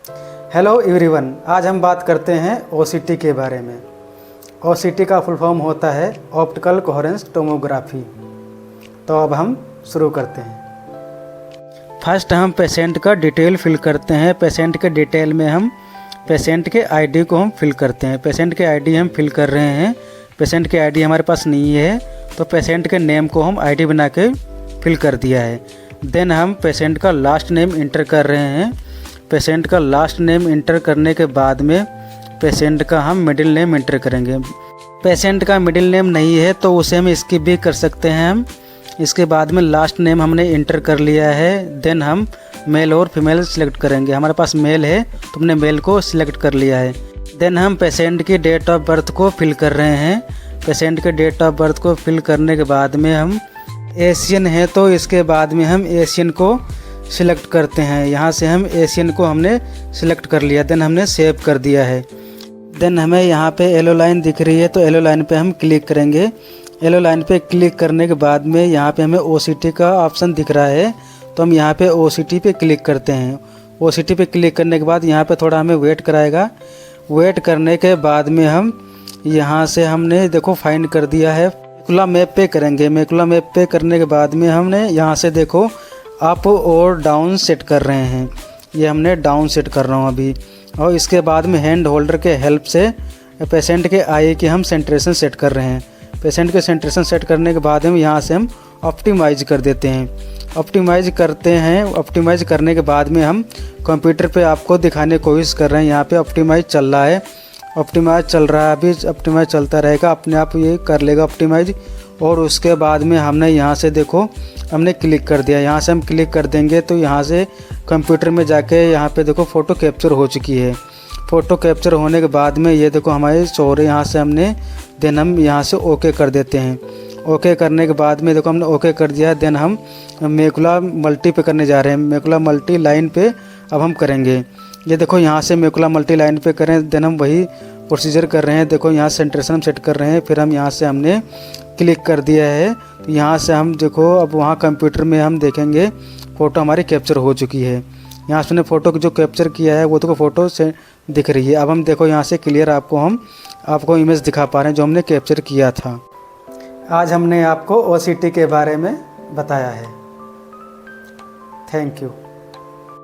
Hello everyone, आज हम बात करते हैं ओसीटी के बारे में। ओसीटी का फुल फॉर्म होता है ऑप्टिकल कोहेरेंस टोमोग्राफी। तो अब हम शुरू करते हैं। फर्स्ट हम पेशेंट का डिटेल फिल करते हैं। पेशेंट के डिटेल में हम पेशेंट के आईडी को हम फिल करते हैं। पेशेंट के आईडी हम फिल कर रहे हैं। पेशेंट के आईडी हमारे पास नहीं है तो पेशेंट के नेम को हम आईडी बना के फिल कर दिया है। देन हम पेशेंट का लास्ट नेम इंटर कर रहे हैं। पेशेंट का लास्ट नेम इंटर करने के बाद में पेशेंट का हम मिडिल नेम इंटर करेंगे। पेशेंट का मिडिल नेम नहीं है तो उसे हम स्किप भी कर सकते हैं। हम इसके बाद में लास्ट नेम हमने इंटर कर लिया है। देन हम मेल और फीमेल सिलेक्ट करेंगे। हमारे पास मेल है तो हमने मेल को सिलेक्ट कर लिया है। देन हम पेशेंट की डेट ऑफ बर्थ को फिल कर रहे हैं। पेशेंट के डेट ऑफ बर्थ को फिल करने के बाद में हम एशियन है तो इसके बाद में हम एशियन को सिलेक्ट करते हैं। यहाँ से हम एशियन को हमने सिलेक्ट कर लिया। देन हमने सेव कर दिया है। देन हमें यहाँ पे येलो लाइन दिख रही है तो येलो लाइन पे हम क्लिक करेंगे। येलो लाइन पे क्लिक करने के बाद में यहाँ पे हमें ओसीटी का ऑप्शन दिख रहा है तो हम यहाँ पे ओसीटी पे क्लिक करते हैं। ओसीटी पे क्लिक करने के बाद यहाँ पे थोड़ा हमें वेट कराएगा। वेट करने के बाद में हम यहाँ से हमने देखो फाइंड कर दिया है। मैकुला मैप पे करेंगे। मैकुला मैप पे करने के बाद में हमने यहाँ से देखो अप और डाउन सेट कर रहे हैं। ये हमने डाउन सेट कर रहा हूँ अभी। और इसके बाद में हैंड होल्डर के हेल्प से पेशेंट के आई की हम सेंट्रेशन सेट कर रहे हैं। पेशेंट के सेंट्रेशन सेट करने के बाद हम यहाँ से हम ऑप्टिमाइज कर देते हैं। ऑप्टिमाइज करते हैं। ऑप्टिमाइज करने के बाद में हम कंप्यूटर पे आपको दिखाने की कोशिश कर रहे हैं। यहाँ पे ऑप्टिमाइज चल रहा है। ऑप्टिमाइज चल रहा है अभी। ऑप्टिमाइज चलता रहेगा, अपने आप ये कर लेगा ऑप्टिमाइज। और उसके बाद में हमने यहाँ से देखो हमने क्लिक कर दिया। यहाँ से हम क्लिक कर देंगे तो यहाँ से कंप्यूटर में जाके यहाँ पे देखो फ़ोटो कैप्चर हो चुकी है। फ़ोटो कैप्चर होने के बाद में ये देखो हमारे शो रहे यहाँ से हमने। देन हम यहाँ से ओके कर देते हैं। ओके करने के बाद में देखो हमने ओके कर दिया है। देन हम मैकुला मल्टी पे करने जा रहे हैं। मैकुला मल्टी लाइन पे अब हम करेंगे। ये देखो यहाँ से मैकुला मल्टी लाइन पे करें। देन हम वही प्रोसीजर कर रहे हैं। देखो यहाँ सेंट्रेशन हम सेट कर रहे हैं। फिर हम यहाँ से हमने क्लिक कर दिया है तो यहाँ से हम देखो अब वहाँ कंप्यूटर में हम देखेंगे फ़ोटो हमारी कैप्चर हो चुकी है। यहाँ से हमने फ़ोटो जो कैप्चर किया है वो तो फ़ोटो से दिख रही है। अब हम देखो यहाँ से क्लियर आपको इमेज दिखा पा रहे हैं जो हमने कैप्चर किया था। आज हमने आपको ओसीटी के बारे में बताया है। Thank you.